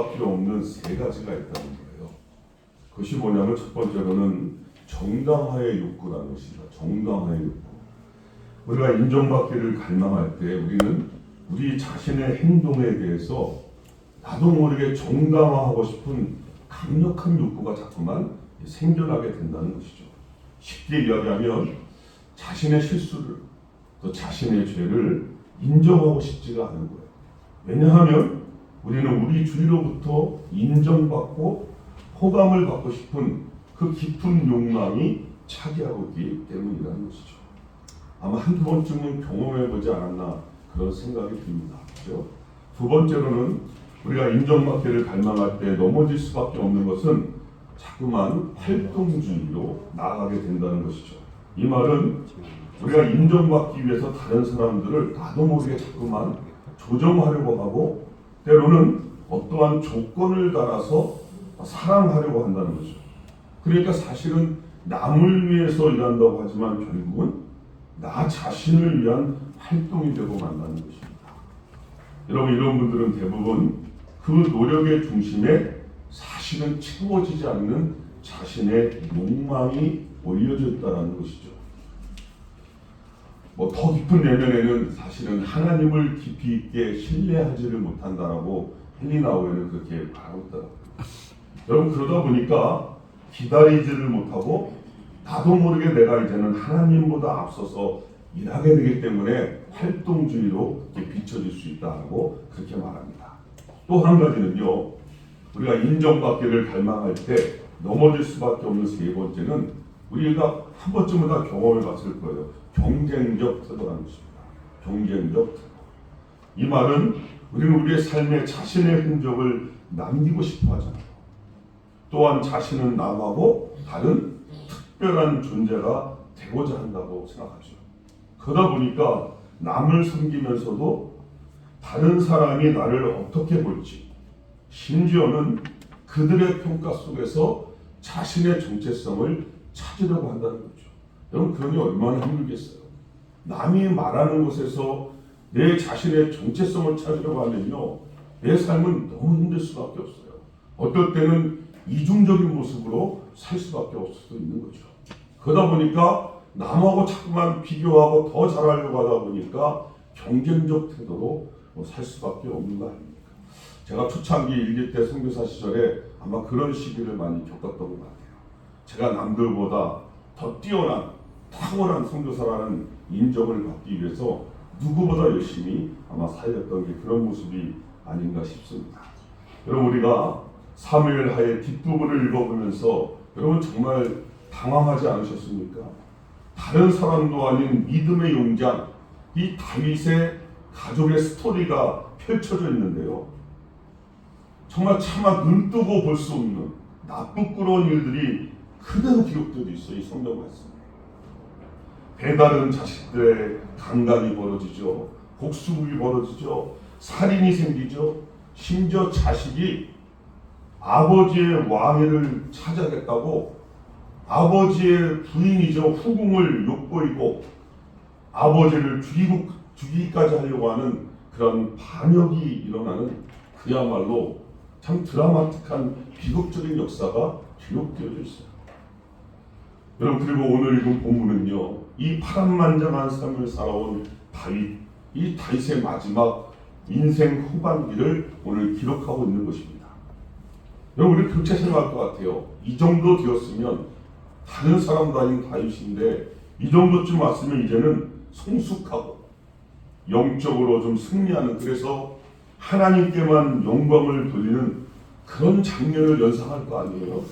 수밖에 없는 세 가지가 있다는 거예요. 그것이 뭐냐면 첫 번째로는 정당화의 욕구라는 것입니다. 정당화의 욕구. 우리가 인정받기를 갈망할 때 우리는 우리 자신의 행동에 대해서 나도 모르게 정당화하고 싶은 강력한 욕구가 자꾸만 생겨나게 된다는 것이죠. 쉽게 이야기하면 자신의 실수를 또 자신의 죄를 인정하고 싶지가 않은 거예요. 왜냐하면 우리는 우리 주위로부터 인정받고 호감을 받고 싶은 그 깊은 욕망이 차지하고 있기 때문이라는 것이죠. 아마 한두 번쯤은 경험해보지 않았나 그런 생각이 듭니다. 그렇죠? 두 번째로는 우리가 인정받기를 갈망할 때 넘어질 수밖에 없는 것은 자꾸만 활동주의로 나아가게 된다는 것이죠. 이 말은 우리가 인정받기 위해서 다른 사람들을 나도 모르게 자꾸만 조정하려고 하고 때로는 어떠한 조건을 달아서 사랑하려고 한다는 거죠. 그러니까 사실은 남을 위해서 일한다고 하지만 결국은 나 자신을 위한 활동이 되고 만다는 것입니다. 여러분, 이런 분들은 대부분 그 노력의 중심에 사실은 채워지지 않는 자신의 욕망이 올려져 있다는 것이죠. 더 깊은 내면에는 사실은 하나님을 깊이 있게 신뢰하지를 못한다라고 헬리나우에는 그렇게 말하고 있더라고요. 여러분, 그러다 보니까 기다리지를 못하고 나도 모르게 내가 이제는 하나님보다 앞서서 일하게 되기 때문에 활동주의로 비춰질 수 있다고 그렇게 말합니다. 또 한 가지는요, 우리가 인정받기를 갈망할 때 넘어질 수밖에 없는 세 번째는 우리가 한 번쯤은 다 경험해 봤을 거예요. 경쟁적 태도라는 것입니다. 경쟁적 태도. 이 말은 우리는 우리의 삶에 자신의 흔적을 남기고 싶어 하잖아요. 또한 자신은 남하고 다른 특별한 존재가 되고자 한다고 생각하죠. 그러다 보니까 남을 섬기면서도 다른 사람이 나를 어떻게 볼지, 심지어는 그들의 평가 속에서 자신의 정체성을 찾으려고 한다는 거죠. 여러분, 그러니 얼마나 힘들겠어요. 남이 말하는 것에서 내 자신의 정체성을 찾으려고 하면요, 내 삶은 너무 힘들 수밖에 없어요. 어떨 때는 이중적인 모습으로 살 수밖에 없을 수도 있는 거죠. 그러다 보니까 남하고 자꾸만 비교하고 더 잘하려고 하다 보니까 경쟁적 태도로 살 수밖에 없는 거 아닙니까? 제가 초창기 일기 때 선교사 시절에 아마 그런 시기를 많이 겪었던 것 같아요. 제가 남들보다 더 뛰어난 탁월한 선교사라는 인정을 받기 위해서 누구보다 열심히 아마 살렸던 게 그런 모습이 아닌가 싶습니다. 여러분, 우리가 사무엘하의 뒷부분을 읽어보면서 여러분 정말 당황하지 않으셨습니까? 다른 사람도 아닌 믿음의 용장, 이 다윗의 가족의 스토리가 펼쳐져 있는데요. 정말 차마 눈뜨고 볼 수 없는 나쁘끄러운 일들이 그대로 기록되어 있어요. 이 성경 말씀에. 배다른 자식들의 강간이 벌어지죠. 복수국이 벌어지죠. 살인이 생기죠. 심지어 자식이 아버지의 왕위를 차지하겠다고 아버지의 부인이죠. 후궁을 욕보이고 아버지를 죽이기까지 하려고 하는 그런 반역이 일어나는 그야말로 참 드라마틱한 비극적인 역사가 기록되어져 있어요. 여러분, 그리고 오늘 읽은 본문은요, 이 파란만장한 삶을 살아온 다윗, 이 다윗의 마지막 인생 후반기를 오늘 기록하고 있는 것입니다. 여러분, 우리 그렇게 생각할 것 같아요. 이 정도 되었으면 다른 사람도 아닌 다윗인데 이 정도쯤 왔으면 이제는 성숙하고 영적으로 좀 승리하는, 그래서 하나님께만 영광을 돌리는 그런 장면을 연상할 거 아니에요.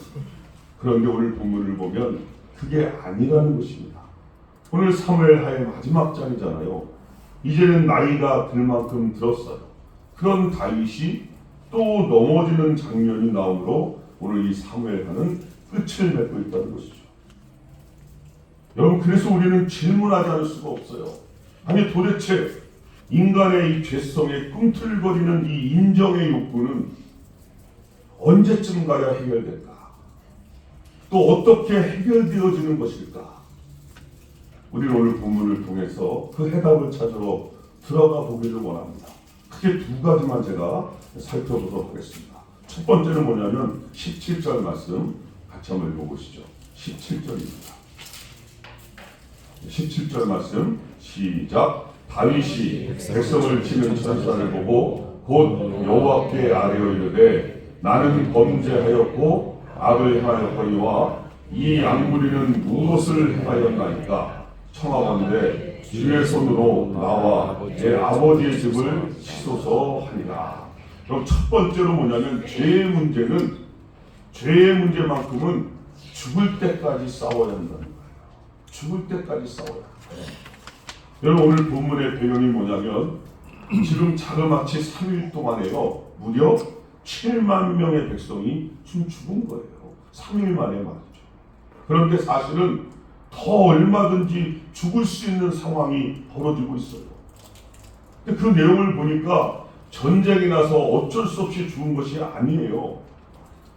그런데 오늘 본문을 보면 그게 아니라는 것입니다. 오늘 사무엘하의 마지막 장이잖아요. 이제는 나이가 들 만큼 들었어요. 그런 다윗이 또 넘어지는 장면이 나오므로 오늘 이 사무엘하는 끝을 맺고 있다는 것이죠. 여러분, 그래서 우리는 질문하지 않을 수가 없어요. 아니, 도대체 인간의 이 죄성에 꿈틀거리는 이 인정의 욕구는 언제쯤 가야 해결될까? 또 어떻게 해결되어지는 것일까? 우리는 오늘 본문을 통해서 그 해답을 찾으러 들어가 보기를 원합니다. 크게 두 가지만 제가 살펴보도록 하겠습니다. 첫 번째는 뭐냐면 17절 말씀 같이 한번 읽어보시죠. 17절입니다. 17절 말씀 시작. 다윗이 백성을 치는 천사를 보고 곧 여호와께 아뢰어 이르되 나는 범죄하였고 악을 행하였거니와 이 악무리는 무엇을 행하였나이까 청하건대 주의 손으로 나와 내 아버지의 집을 치소서 하니라. 그럼 첫 번째로 뭐냐면 죄의 문제만큼은 죽을 때까지 싸워야 한다는 거예요. 죽을 때까지 싸워야 한다. 여러분 오늘 본문의 배경이 뭐냐면 지금 자그마치 3일 동안에요 무려 7만 명의 백성이 지금 죽은 거예요. 3일 만에 말이죠. 그런데 사실은 더 얼마든지 죽을 수 있는 상황이 벌어지고 있어요. 근데 그 내용을 보니까 전쟁이 나서 어쩔 수 없이 죽은 것이 아니에요.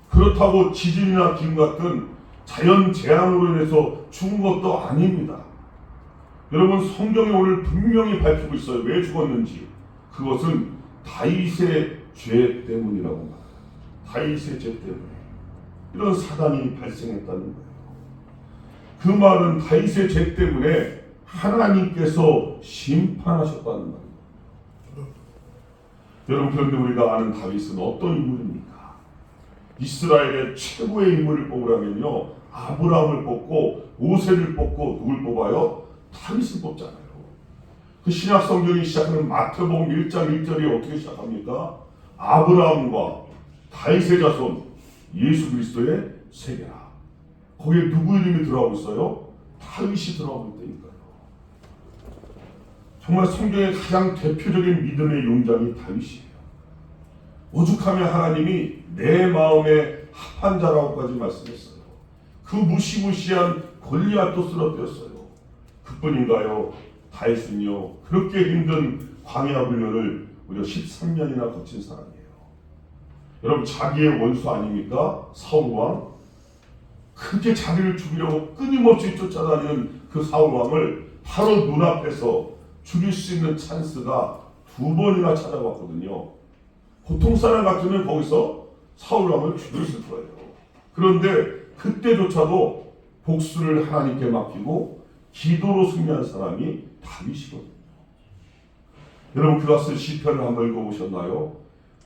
그렇다고 지진이나 기후 같은 자연 재앙으로 인해서 죽은 것도 아닙니다. 여러분 성경이 오늘 분명히 밝히고 있어요. 왜 죽었는지. 그것은 다윗의 죄 때문이라고 말해요. 다윗의 죄 때문에 이런 사단이 발생했다는 거예요. 그 말은 다윗의 죄 때문에 하나님께서 심판하셨다는 말입니다. 여러분 그런데 우리가 아는 다윗은 어떤 인물입니까? 이스라엘의 최고의 인물을 뽑으라면요 아브라함을 뽑고 모세를 뽑고 누굴 뽑아요? 다윗을 뽑잖아요. 그 신약 성경이 시작하는 마태복음 1장 1절이 어떻게 시작합니까? 아브라함과 다윗의 자손 예수 그리스도의 세계라. 거기에 누구 이름이 들어가고 있어요? 다윗이 들어가고 있다니까요. 정말 성경의 가장 대표적인 믿음의 용장이 다윗이에요. 오죽하면 하나님이 내 마음에 합한 자라고까지 말씀했어요. 그 무시무시한 골리앗도 쓰러뜨렸어요. 그뿐인가요? 다윗은요 그렇게 힘든 광야 훈련을 무려 13년이나 거친 사람이에요. 여러분 자기의 원수 아닙니까? 사울왕. 그렇게 자기를 죽이려고 끊임없이 쫓아다니는 그 사울왕을 바로 눈앞에서 죽일 수 있는 찬스가 2번이나 찾아왔거든요. 보통 사람 같으면 거기서 사울왕을 죽였을 거예요. 그런데 그때조차도 복수를 하나님께 맡기고 기도로 승리한 사람이 다윗이거든요. 여러분 그가 쓴 시편을 한번 읽어보셨나요?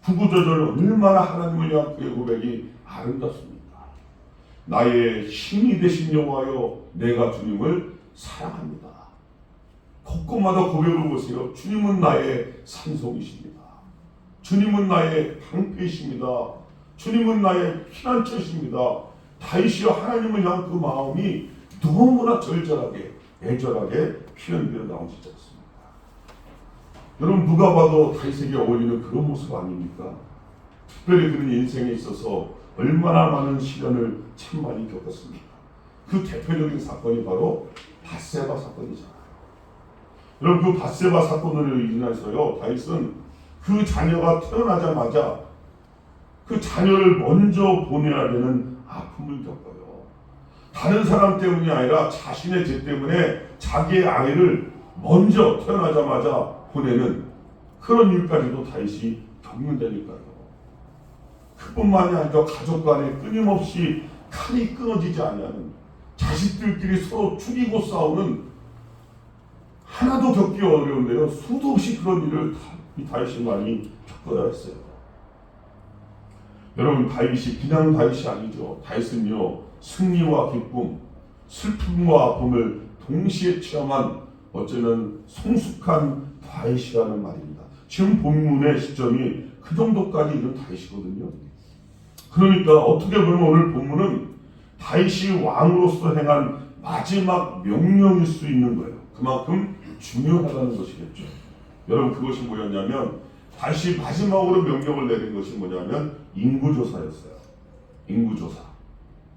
구구절절 얼마나 하나님을 향한 그의 고백이 아름답습니다. 나의 힘이 되신 여호와여 내가 주님을 사랑합니다. 곳곳마다 고백을 보세요. 주님은 나의 산성이십니다. 주님은 나의 방패이십니다. 주님은 나의 피난처이십니다. 다윗이여 하나님을 향한 그 마음이 너무나 절절하게 애절하게 표현되어 나오지 않습니다. 여러분 누가 봐도 다윗에게 어울리는 그런 모습 아닙니까? 특별히 그는 인생에 있어서 얼마나 많은 시련을 참 많이 겪었습니까? 그 대표적인 사건이 바로 밧세바 사건이잖아요. 여러분 그 밧세바 사건으로 인해서요 다윗은 그 자녀가 태어나자마자 그 자녀를 먼저 보내야 되는 아픔을 겪어요. 다른 사람 때문이 아니라 자신의 죄 때문에 자기의 아이를 먼저 태어나자마자 보내는 그런 일까지도 다윗이 겪는다니까요. 그뿐만이 아니라 가족 간에 끊임없이 칼이 끊어지지 아니하는 자식들끼리 서로 죽이고 싸우는 하나도 겪기 어려운데요. 수도 없이 그런 일을 이 다윗이 많이 겪어야 했어요. 여러분 다윗이 그냥 다윗이 아니죠. 다윗은요 승리와 기쁨, 슬픔과 아픔을 동시에 체험한 어쩌면 성숙한 다윗이라는 말입니다. 지금 본문의 시점이 그 정도까지 이른 다윗이거든요. 그러니까 어떻게 보면 오늘 본문은 다윗이 왕으로서 행한 마지막 명령일 수 있는 거예요. 그만큼 중요하다는 것이겠죠. 여러분 그것이 뭐였냐면 다시 마지막으로 명령을 내린 것이 뭐냐면 인구조사였어요. 인구조사.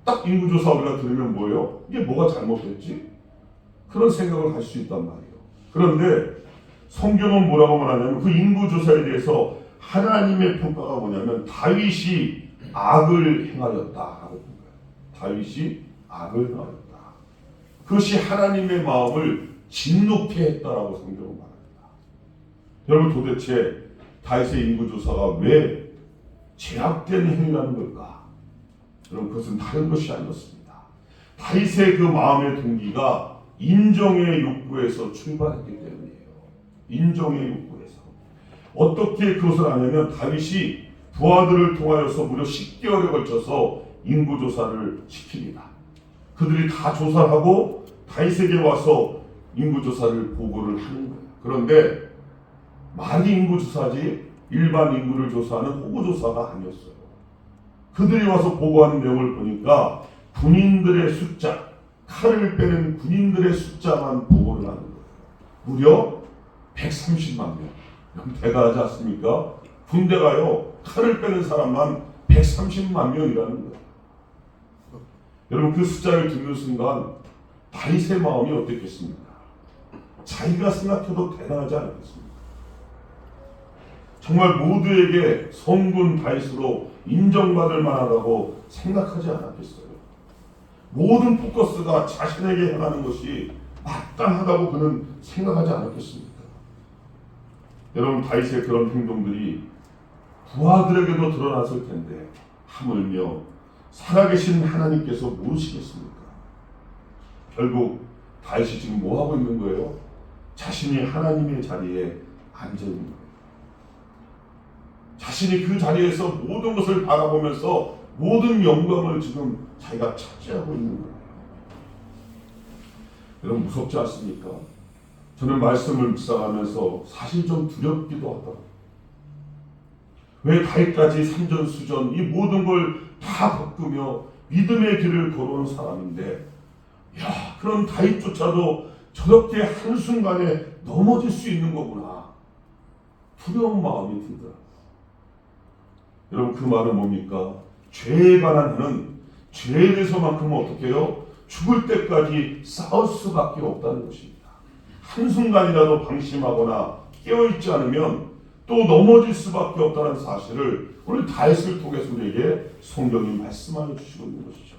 딱 인구조사 우리가 들으면 뭐예요? 이게 뭐가 잘못됐지? 그런 생각을 할 수 있단 말이에요. 그런데 성경은 뭐라고 말하냐면 그 인구조사에 대해서 하나님의 평가가 뭐냐면 다윗이 악을 행하였다라고 본 거예요. 다윗이 악을 행하였다. 그것이 하나님의 마음을 진노케 했다라고 성경은 말합니다. 여러분 도대체 다윗의 인구조사가 왜 제약된 행위라는 걸까? 여러분, 그것은 다른 것이 아니었습니다. 다윗의 그 마음의 동기가 인정의 욕구에서 출발했기 때문이에요. 인정의 욕구에서. 어떻게 그것을 하냐면 다윗이 부하들을 통하여서 무려 10개월에 걸쳐서 인구조사를 시킵니다. 그들이 다 조사를 하고 다윗에게 와서 인구조사를 보고를 하는 거예요. 그런데 말이 인구조사지 일반 인구를 조사하는 호구조사가 아니었어요. 그들이 와서 보고하는 내용을 보니까 군인들의 숫자, 칼을 빼는 군인들의 숫자만 보고를 하는 거예요. 무려 130만 명. 대단하지 않습니까? 군대가요, 칼을 빼는 사람만 130만 명이라는 거예요. 여러분, 그 숫자를 듣는 순간 다윗의 마음이 어땠겠습니까? 자기가 생각해도 대단하지 않았겠습니까? 정말 모두에게 성군 다윗으로 인정받을 만하다고 생각하지 않았겠어요? 모든 포커스가 자신에게 향하는 것이 마땅하다고 그는 생각하지 않았겠습니까? 여러분, 다윗의 그런 행동들이 부하들에게도 드러났을 텐데 하물며 살아계신 하나님께서 모르시겠습니까? 결국 다윗이 지금 뭐 하고 있는 거예요? 자신이 하나님의 자리에 앉아 있는 거예요. 자신이 그 자리에서 모든 것을 바라보면서 모든 영광을 지금 자기가 차지하고 있는 거예요. 여러분, 무섭지 않습니까? 저는 말씀을 묵상하면서 사실 좀 두렵기도 하더라고요. 왜 다윗까지 산전수전 이 모든 걸 다 겪으며 믿음의 길을 걸어온 사람인데, 야, 그런 다윗조차도 저렇게 한순간에 넘어질 수 있는 거구나. 두려운 마음이 들더라고요. 여러분, 그 말은 뭡니까? 죄에 관한 하는 죄에 대해서만큼은 어떻게 해요? 죽을 때까지 싸울 수밖에 없다는 것입니다. 한순간이라도 방심하거나 깨어있지 않으면 또 넘어질 수밖에 없다는 사실을 오늘 다윗을 통해서 우리에게 성경이 말씀하여 주시고 있는 것이죠.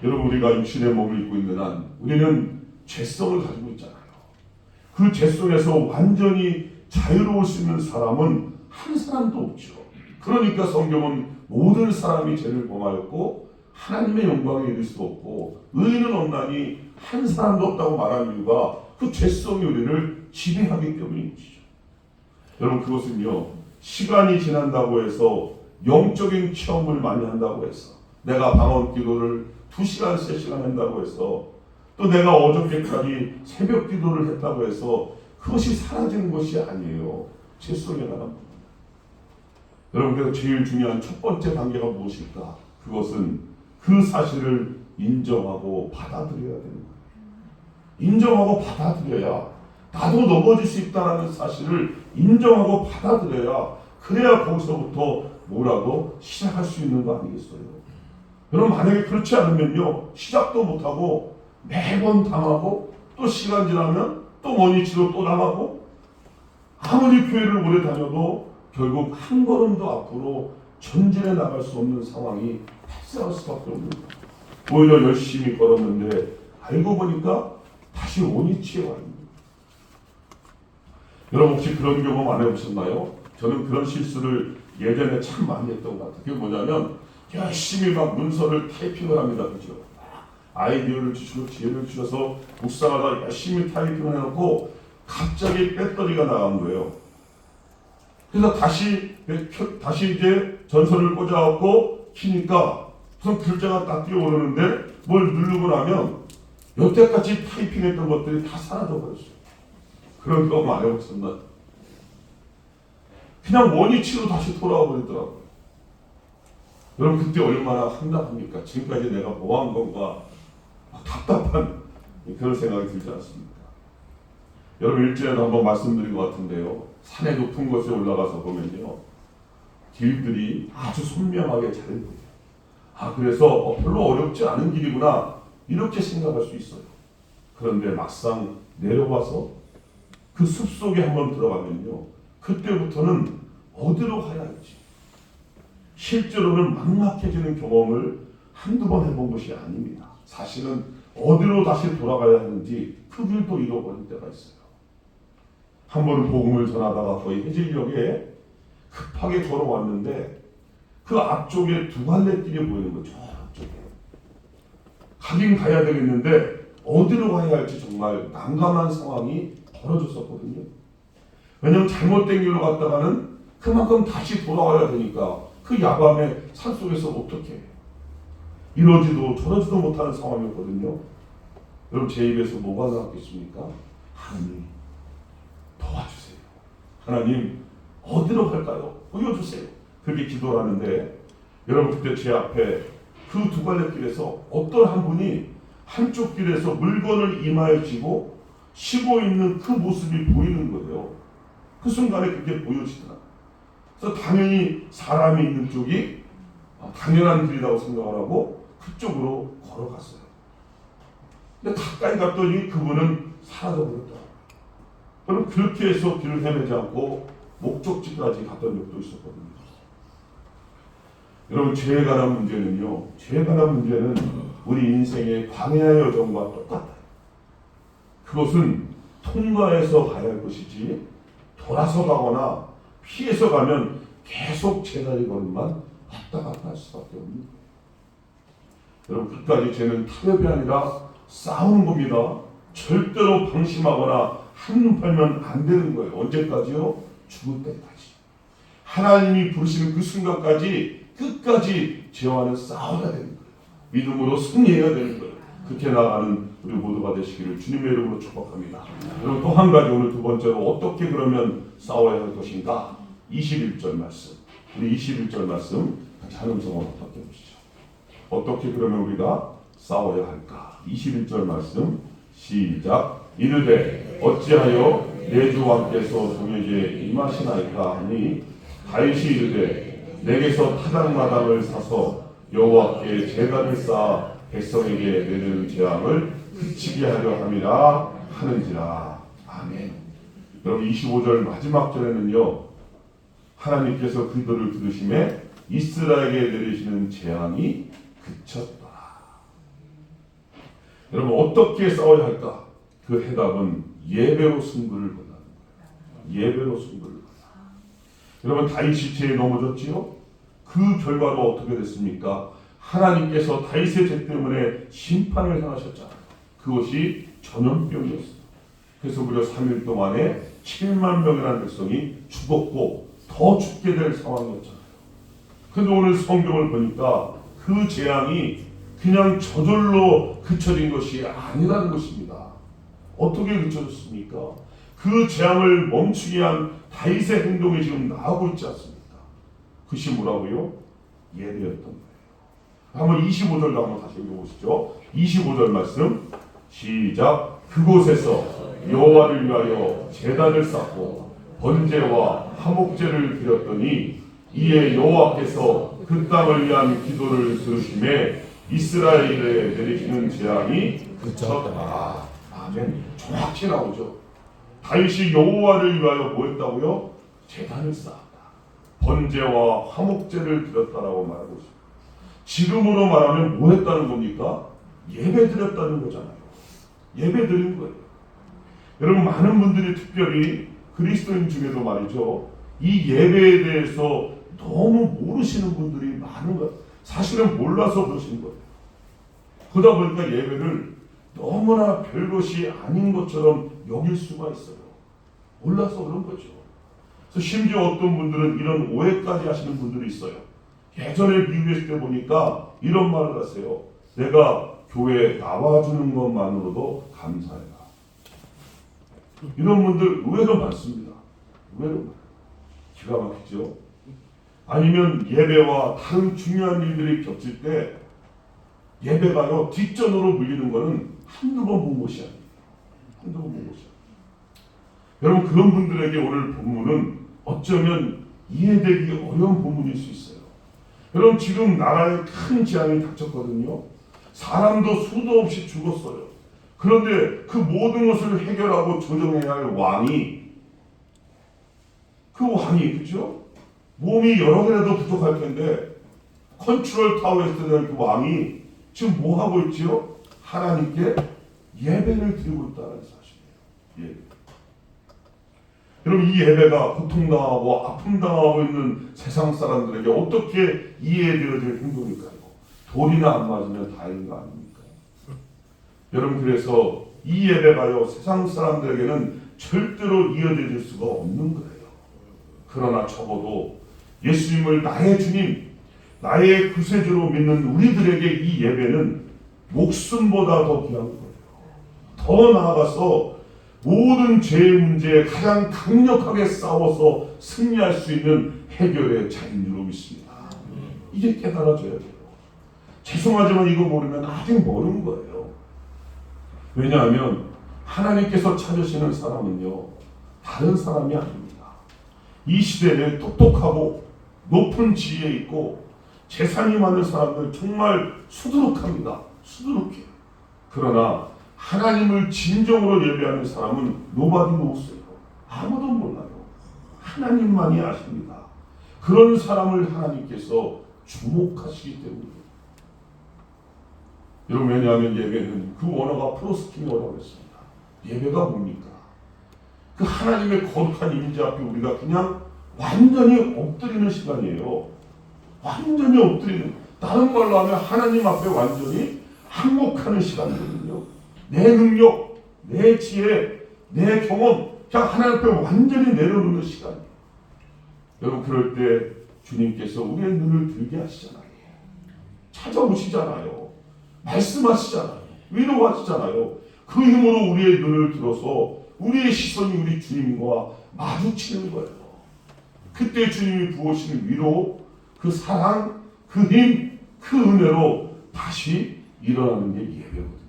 여러분, 우리가 육신의 몸을 입고 있는 한 우리는 죄성을 가지고 있잖아요. 그 죄성에서 완전히 자유로울 수 있는 사람은 한 사람도 없죠. 그러니까 성경은 모든 사람이 죄를 범하였고 하나님의 영광에 이를 수 없고 의인은 없나니 한 사람도 없다고 말하는 이유가 그 죄성이 우리를 지배하기 때문인 것이죠. 여러분, 그것은요, 시간이 지난다고 해서 영적인 체험을 많이 한다고 해서 내가 방언 기도를 2시간, 3시간 한다고 해서 또 내가 어저께까지 새벽 기도를 했다고 해서 그것이 사라지는 것이 아니에요. 죄성에 관한 부분. 여러분, 그래서 제일 중요한 첫 번째 단계가 무엇일까? 그것은 그 사실을 인정하고 받아들여야 되는 거예요. 인정하고 받아들여야, 나도 넘어질 수 있다는 사실을 인정하고 받아들여야, 그래야 거기서부터 뭐라도 시작할 수 있는 거 아니겠어요? 여러분, 만약에 그렇지 않으면요, 시작도 못하고 매번 당하고 또 시간 지나면 또 원위치로 또 당하고, 아무리 교회를 오래 다녀도 결국 한 걸음도 앞으로 전진해 나갈 수 없는 상황이 발생할 수밖에 없는 거예요. 오히려 열심히 걸었는데 알고 보니까 다시 원위치에 와 있는 거예요. 여러분, 혹시 그런 경험 안 해보셨나요? 저는 그런 실수를 예전에 참 많이 했던 것 같아요. 그게 뭐냐면 열심히 막 문서를 타이핑을 합니다. 그죠? 아이디어를 주시고 지혜를 주셔서 묵상하다 열심히 타이핑을 해놓고 갑자기 배터리가 나간 거예요. 그래서 다시 이제 전선을 꽂아갖고 키니까 무슨 글자가 딱 뛰어오르는데 뭘 누르고 나면 여태까지 타이핑했던 것들이 다 사라져버렸어요. 그런 경험 안 해보셨나요? 그냥 원위치로 다시 돌아와 버리더라고요. 여러분, 그때 얼마나 황당합니까? 지금까지 내가 뭐 한 건가 답답한 그런 생각이 들지 않습니까? 여러분, 일주일에도 한번 말씀드린 것 같은데요, 산의 높은 곳에 올라가서 보면요, 길들이 아주 선명하게 잘 보여요. 아, 그래서 별로 어렵지 않은 길이구나 이렇게 생각할 수 있어요. 그런데 막상 내려와서 그 숲속에 한번 들어가면요, 그때부터는 어디로 가야 할지, 실제로는 막막해지는 경험을 한두 번 해본 것이 아닙니다. 사실은 어디로 다시 돌아가야 하는지 그 길도 잃어버릴 때가 있어요. 한 번은 복음을 전하다가 거의 해질녘에 급하게 걸어왔는데 그 앞쪽에 두 갈래 길이 보이는 거죠. 앞쪽에. 가긴 가야 되겠는데 어디로 가야 할지 정말 난감한 상황이 벌어졌었거든요. 왜냐하면 잘못된 길로 갔다가는 그만큼 다시 돌아와야 되니까 그 야밤에 산속에서 어떻게 해요? 이러지도 저러지도 못하는 상황이었거든요. 여러분 제 입에서 뭐가 나왔겠습니까? 하나님 도와주세요. 하나님 어디로 갈까요? 보여주세요. 그렇게 기도를 하는데 여러분 그때 제 앞에 그 두 갈래 길에서 어떤 한 분이 한쪽 길에서 물건을 이마에 쥐고 쉬고 있는 그 모습이 보이는 거예요. 그 순간에 그게 보여지더라. 그래서 당연히 사람이 있는 쪽이 당연한 길이라고 생각을 하고 그쪽으로 걸어갔어요. 근데 가까이 갔더니 그분은 사라져버렸다. 그럼 그렇게 해서 길을 헤매지 않고 목적지까지 갔던 적도 있었거든요. 여러분 죄에 관한 문제는요. 죄에 관한 문제는 우리 인생의 광야의 여정과 똑같아요. 그것은 통과해서 가야 할 것이지 돌아서 가거나 피해서 가면 계속 제자리 걸음만 왔다 갔다 할 수밖에 없는 거예요. 여러분 끝까지 죄는 타협이 아니라 싸우는 겁니다. 절대로 방심하거나 한눈 팔면 안 되는 거예요. 언제까지요? 죽을 때까지. 하나님이 부르시는 그 순간까지 끝까지 죄와는 싸워야 되는 거예요. 믿음으로 승리해야 되는 거예요. 그렇게 나가는 우리 모두가 되시기를 주님의 이름으로 축복합니다. 그리고 또 한 가지 오늘 두 번째로 어떻게 그러면 싸워야 할 것인가? 21절 말씀. 우리 21절 말씀 같이 한 음성으로 함께 보시죠. 어떻게 그러면 우리가 싸워야 할까? 21절 말씀 시작. 이르되 어찌하여 내 주 왕께서 종에게 임하시나이까 하니 다윗이 이르되 내게서 타작마당을 사서 여호와께 제단을 쌓아 백성에게 내리는 재앙을 그치게 하려 함이라 하는지라. 아멘. 여러분 25절 마지막 절에는요. 하나님께서 그들을 들으심에 이스라엘에게 내리시는 재앙이 그쳤더라. 여러분 어떻게 싸워야 할까? 그 해답은 예배로 승부를 건다는 거예요. 예배로 승부를 건다. 여러분 다윗이 죄에 넘어졌지요? 그 결과로 어떻게 됐습니까? 하나님께서 다윗의 죄 때문에 심판을 향하셨잖아요. 그것이 전염병이었어요. 그래서 무려 3일 동안에 7만 명이라는 백성이 죽었고 더 죽게 될 상황이었잖아요. 그런데 오늘 성경을 보니까 그 재앙이 그냥 저절로 그쳐진 것이 아니라는 것입니다. 어떻게 그쳐졌습니까? 그 재앙을 멈추게 한 다윗의 행동이 지금 나오고 있지 않습니까? 그것이 뭐라고요? 예배였던 거예요. 한번 25절도 한번 다시 읽어보시죠. 25절 말씀 시작. 그곳에서 여호와를 위하여 제단을 쌓고 번제와 화목제를 드렸더니 이에 여호와께서 그 땅을 위한 기도를 들으심에 이스라엘에 내리시는 재앙이 그쳤다. 아멘. 정확히 나오죠. 다윗이 여호와를 위하여 뭐 했다고요? 제단을 쌓았다. 번제와 화목제를 드렸다라고 말하고 있습니다. 지금으로 말하면 뭐 했다는 겁니까? 예배 드렸다는 거잖아요. 예배 드린 거예요. 여러분 많은 분들이 특별히 그리스도인 중에도 말이죠. 이 예배에 대해서 너무 모르시는 분들이 많은 거예요. 사실은 몰라서 그러신 거예요. 그러다 보니까 예배를 너무나 별것이 아닌 것처럼 여길 수가 있어요. 몰라서 그런 거죠. 그래서 심지어 어떤 분들은 이런 오해까지 하시는 분들이 있어요. 예전에 미국에 있을 때 보니까 이런 말을 하세요. 내가 교회에 나와주는 것만으로도 감사해라. 이런 분들 의외로 많습니다. 의외로 많아요. 기가 막히죠. 아니면 예배와 다른 중요한 일들이 겹칠 때 예배가요 뒷전으로 물리는 거는 한두 번 본 것이 아니에요. 한두 번 본 것이 아니에요. 여러분 그런 분들에게 오늘 본문은 어쩌면 이해되기 어려운 본문일 수 있어요. 여러분 지금 나라에 큰 재앙이 닥쳤거든요. 사람도 수도 없이 죽었어요. 그런데 그 모든 것을 해결하고 조정해야 할 왕이 그죠? 몸이 여러 개라도 부족할 텐데 컨트롤 타워에 있던 그 왕이 지금 뭐 하고 있지요? 하나님께 예배를 드리고 있다는 사실이에요. 예. 여러분, 이 예배가 고통당하고 아픔당하고 있는 세상 사람들에게 어떻게 이해되어질 행동일까요? 돌이나 안 맞으면 다행인 거 아닙니까? 여러분, 그래서 이 예배가요, 세상 사람들에게는 절대로 이어질 수가 없는 거예요. 그러나 적어도 예수님을 나의 주님, 나의 구세주로 믿는 우리들에게 이 예배는 목숨보다 더 귀한 거예요. 더 나아가서 모든 죄의 문제에 가장 강력하게 싸워서 승리할 수 있는 해결의 자인 줄로 믿습니다. 이게 깨달아져야 돼요. 죄송하지만 이거 모르면 아직 모르는 거예요. 왜냐하면 하나님께서 찾으시는 사람은요, 다른 사람이 아닙니다. 이 시대에 똑똑하고 높은 지혜에 있고 재산이 많은 사람들 정말 수두룩합니다. 수두룩해요. 그러나 하나님을 진정으로 예배하는 사람은 nobody knows. 아무도 몰라요. 하나님만이 아십니다. 그런 사람을 하나님께서 주목하시기 때문이에요. 여러분, 왜냐하면 예배는 그 원어가 프로스키노라고 했습니다. 예배가 뭡니까? 그 하나님의 거룩한 임재 앞에 우리가 그냥 완전히 엎드리는 시간이에요. 완전히 엎드리는, 다른 말로 하면 하나님 앞에 완전히 항복하는 시간이거든요. 내 능력, 내 지혜, 내 경험, 그냥 하나님 앞에 완전히 내려놓는 시간이에요. 여러분, 그럴 때 주님께서 우리의 눈을 들게 하시잖아요. 찾아오시잖아요. 말씀하시잖아요. 위로하시잖아요. 그 힘으로 우리의 눈을 들어서 우리의 시선이 우리 주님과 마주치는 거예요. 그때 주님이 부으시는 위로, 그 사랑, 그 힘, 그 은혜로 다시 일어나는 게 예배거든요.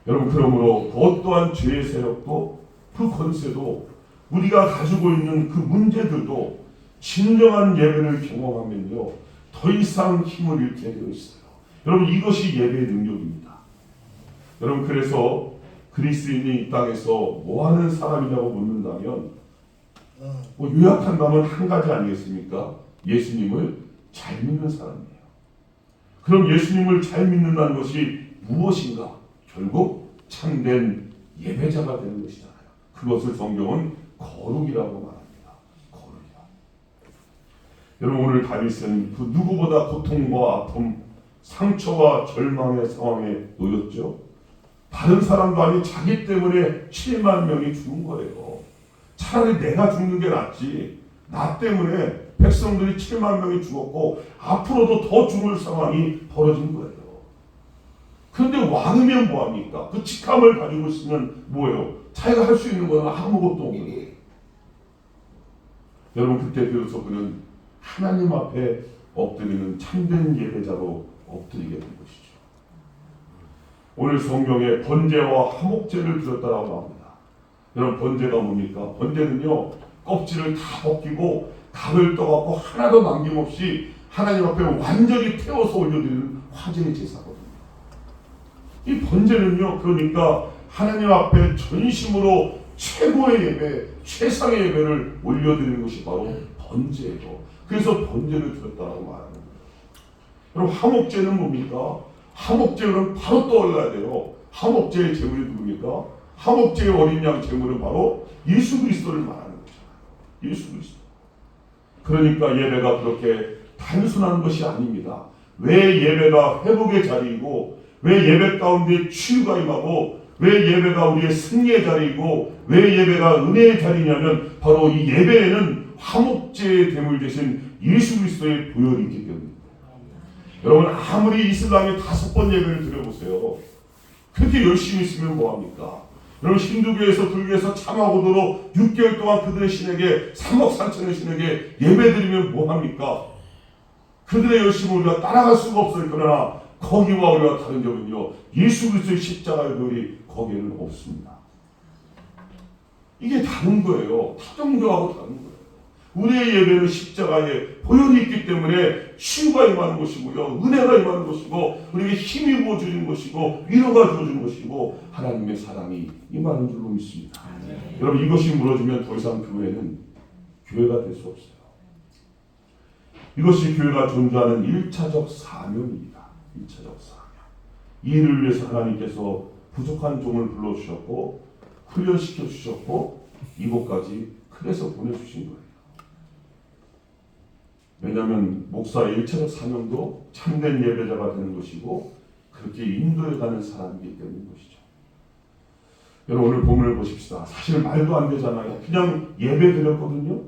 여러분, 그러므로 그것 또한 죄의 세력도 그 권세도 우리가 가지고 있는 그 문제들도 진정한 예배를 경험하면요, 더 이상 힘을 잃게 되어 있어요. 여러분, 이것이 예배의 능력입니다. 여러분, 그래서 그리스인이 이 땅에서 뭐 하는 사람이냐고 묻는다면 요약한다면 한 가지 아니겠습니까? 예수님을 잘 믿는 사람이에요. 그럼 예수님을 잘 믿는다는 것이 무엇인가? 결국 참된 예배자가 되는 것이잖아요. 그것을 성경은 거룩이라고 말합니다. 거룩이라. 여러분, 오늘 다윗은 그 누구보다 고통과 아픔, 상처와 절망의 상황에 놓였죠. 다른 사람도 아닌 자기 때문에 7만 명이 죽은 거예요. 차라리 내가 죽는 게 낫지. 나 때문에 백성들이 7만 명이 죽었고 앞으로도 더 죽을 상황이 벌어진 거예요. 그런데 왕이면 뭐합니까? 그 직함을 가지고 있으면 뭐예요? 자기가 할 수 있는 건 아무것도 없는 거예요. 여러분, 그때 비로소 그는 하나님 앞에 엎드리는 참된 예배자로 엎드리게 된 것이죠. 오늘 성경에 번제와 화목제를 드렸다라고 합니다. 여러분, 번제가 뭡니까? 번제는요, 껍질을 다 벗기고 각을 떠갖고 하나도 남김없이 하나님 앞에 완전히 태워서 올려드리는 화제의 제사거든요. 이 번제는요, 그러니까 하나님 앞에 전심으로 최고의 예배, 최상의 예배를 올려드리는 것이 바로 번제예요. 그래서 번제를 드렸다라고 말하는 거예요. 여러분, 화목제는 뭡니까? 화목제는 바로 떠올라야 돼요. 화목제의 제물이 누굽니까? 화목제의 어린 양 제물은 바로 예수 그리스도를 말하는 거잖아요. 예수 그리스도. 그러니까 예배가 그렇게 단순한 것이 아닙니다. 왜 예배가 회복의 자리이고, 왜 예배 가운데 치유가 임하고, 왜 예배가 우리의 승리의 자리이고, 왜 예배가 은혜의 자리냐면 바로 이 예배에는 화목제의 대물 대신 예수 그리스도의 보혈이 있기 때문입니다. 여러분, 아무리 이슬람이 5번 예배를 드려보세요. 그렇게 열심히 있으면 뭐합니까? 여러분, 힌두교에서 불교에서 참화고도로 6개월 동안 그들의 신에게 3억 3천의 신에게 예배드리면 뭐합니까? 그들의 열심을 우리가 따라갈 수가 없어요. 그러나 거기와 우리가 다른 점은요, 예수 그리스도의 십자가의 보혈이 거기에는 없습니다. 이게 다른 거예요. 타종교하고 다른 거예요. 우리의 예배는 십자가에 보혈이 있기 때문에 치유가 임하는 것이고요, 은혜가 임하는 것이고, 우리에게 힘이 부어주는 것이고, 위로가 주어주는 것이고, 하나님의 사랑이 임하는 줄로 믿습니다. 여러분, 이것이 무너지면 더 이상 교회는 교회가 될 수 없어요. 이것이 교회가 존재하는 1차적 사명입니다. 1차적 사명. 이 일을 위해서 하나님께서 부족한 종을 불러주셨고, 훈련시켜 주셨고 이곳까지 그래서 보내주신 거예요. 왜냐하면 목사의 일차적 사명도 참된 예배자가 되는 것이고 그렇게 인도해가는 사람이기 때문인 것이죠. 여러분 오늘 본문을 보십시다. 사실 말도 안 되잖아요. 그냥 예배 드렸거든요.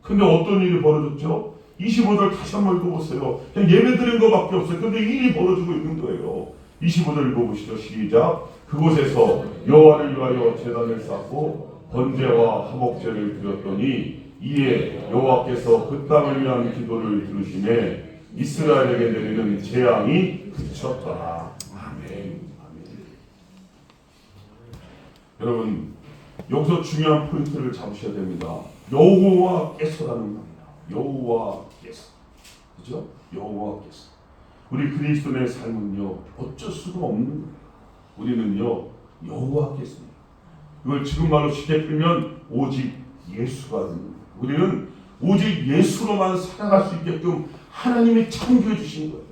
근데 어떤 일이 벌어졌죠? 25절 다시 한번 읽어보세요. 그냥 예배 드린 것밖에 없어요. 근데 일이 벌어지고 있는 거예요. 25절 읽어보시죠. 시작. 그곳에서 여호와를 위하여 제단을 쌓고 번제와 화목제를 드렸더니 이에 여호와께서 그 땅을 위한 기도를 들으시매 이스라엘에게 내리는 재앙이 그쳤더라. 아멘. 아멘. 여러분 여기서 중요한 포인트를 잡으셔야 됩니다. 여호와께서라는 겁니다. 여호와께서, 그죠? 여호와께서. 우리 그리스도인의 삶은요 어쩔 수가 없는 거예요. 우리는요 여호와께서입니다. 이걸 지금 말로 쉽게 풀면 오직 예수가 됩니다. 우리는 오직 예수로만 살아갈 수 있게끔 하나님이 창조해 주신 거예요.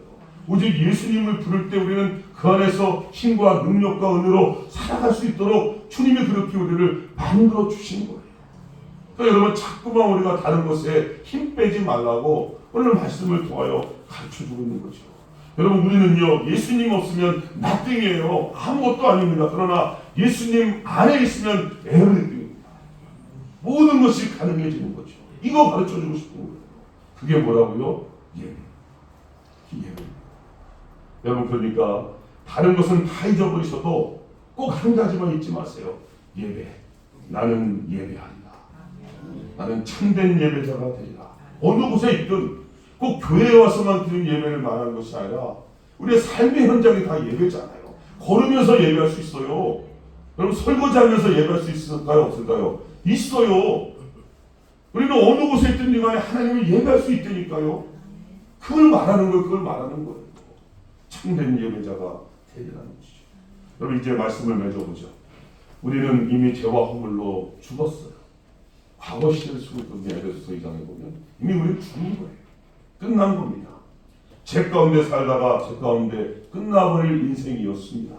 오직 예수님을 부를 때 우리는 그 안에서 힘과 능력과 은혜로 살아갈 수 있도록 주님이 그렇게 우리를 만들어 주신 거예요. 그러니까 여러분 자꾸만 우리가 다른 것에 힘 빼지 말라고 오늘 말씀을 통하여 가르쳐주고 있는 거죠. 여러분 우리는요 예수님 없으면 nothing이에요. 아무것도 아닙니다. 그러나 예수님 안에 있으면 everything입니다. 모든 것이 가능해지는 거죠. 이거 가르쳐주고 싶은 거예요. 그게 뭐라고요? 예배. 예배. 여러분 그러니까 다른 것은 다 잊어버리셔도 꼭 한 가지만 잊지 마세요. 예배. 나는 예배한다. 나는 참된 예배자가 되리라. 어느 곳에 있든 꼭 교회에 와서만 드린 예배를 말하는 것이 아니라 우리의 삶의 현장이 다 예배잖아요. 걸으면서 예배할 수 있어요. 여러분 설거지하면서 예배할 수 있을까요? 없을까요? 있어요. 우리는 어느 곳에 있든 간에 하나님을 예배할 수 있다니까요. 그걸 말하는 거예요. 그걸 말하는 거예요. 참된 예배자가 되리라는 것이죠. 여러분 이제 말씀을 맺어보죠. 우리는 이미 죄와 허물로 죽었어요. 과거 시대를 쓰고 있거든요. 에베소서 2장에 보면 이미 우리는 죽은 거예요. 끝난 겁니다. 죄 가운데 살다가 죄 가운데 끝나버릴 인생이었습니다.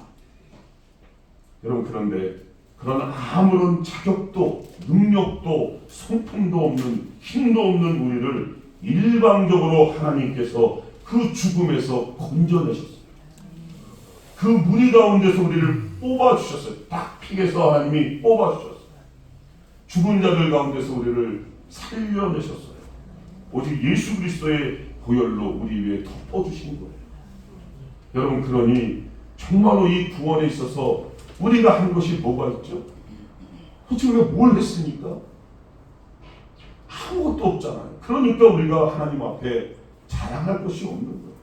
여러분 그런데 그런 아무런 자격도 능력도 성품도 없는 힘도 없는 우리를 일방적으로 하나님께서 그 죽음에서 건져내셨어요. 그 무리 가운데서 우리를 뽑아주셨어요. 딱 픽에서 하나님이 뽑아주셨어요. 죽은 자들 가운데서 우리를 살려내셨어요. 오직 예수 그리스도의 보혈로 우리 위에 덮어주신 거예요. 여러분 그러니 정말로 이 구원에 있어서 우리가 한 것이 뭐가 있죠? 도대체 우리가 뭘 했습니까? 아무것도 없잖아요. 그러니까 우리가 하나님 앞에 자랑할 것이 없는 거예요.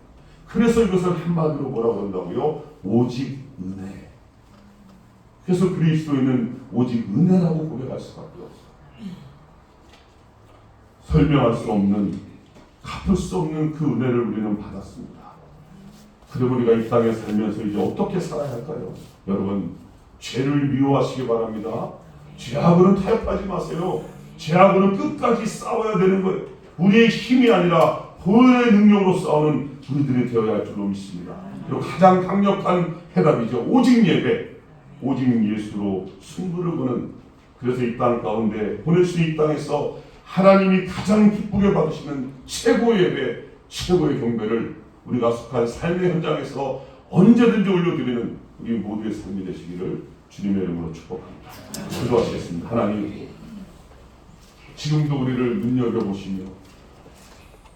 그래서 이것을 한마디로 뭐라고 한다고요? 오직 은혜. 그래서 그리스도인은 오직 은혜라고 고백할 수밖에 없어요. 설명할 수 없는, 갚을 수 없는 그 은혜를 우리는 받았습니다. 그리고 우리가 이 땅에 살면서 이제 어떻게 살아야 할까요? 여러분 죄를 미워하시기 바랍니다. 죄하고는 타협하지 마세요. 죄하고는 끝까지 싸워야 되는 거예요. 우리의 힘이 아니라 보혈의 능력으로 싸우는 우리들이 되어야 할 줄로 믿습니다. 그리고 가장 강력한 해답이죠. 오직 예배, 오직 예수로 승부를 거는, 그래서 이 땅 가운데 보낼 수 이 땅에서 하나님이 가장 기쁘게 받으시는 최고의 예배, 최고의 경배를 우리가 속한 삶의 현장에서 언제든지 올려드리는 우리 모두의 삶이 되시기를 주님의 이름으로 축복합니다. 기도하시겠습니다. 하나님, 지금도 우리를 눈여겨보시며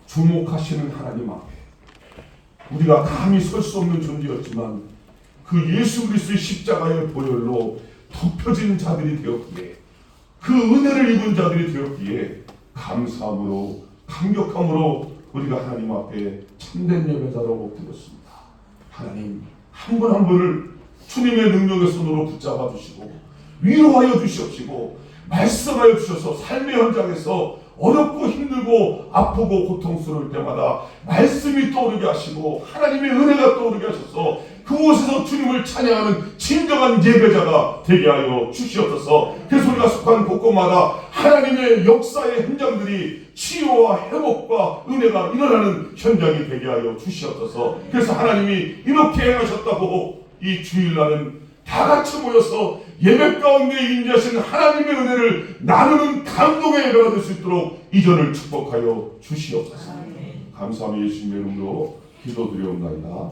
주목하시는 하나님 앞에 우리가 감히 설 수 없는 존재였지만 그 예수 그리스도의 십자가의 보혈로 덮여진 자들이 되었기에, 그 은혜를 입은 자들이 되었기에 감사함으로 감격함으로 우리가 하나님 앞에 참된 예배자로 드렸습니다. 하나님, 한 분 한 분을 주님의 능력의 손으로 붙잡아 주시고 위로하여 주시옵시고 말씀하여 주셔서 삶의 현장에서 어렵고 힘들고 아프고 고통스러울 때마다 말씀이 떠오르게 하시고 하나님의 은혜가 떠오르게 하셔서 그곳에서 주님을 찬양하는 진정한 예배자가 되게 하여 주시옵소서. 그래서 우리가 속한 곳곳마다 하나님의 역사의 현장들이 치유와 회복과 은혜가 일어나는 현장이 되게 하여 주시옵소서. 그래서 하나님이 이렇게 행하셨다고 이 주일날은 다 같이 모여서 예배 가운데 임재하신 하나님의 은혜를 나누는 감동의 예배가 될 수 있도록 이전을 축복하여 주시옵소서. 감사하며 예수님의 이름으로 기도드리옵나이다.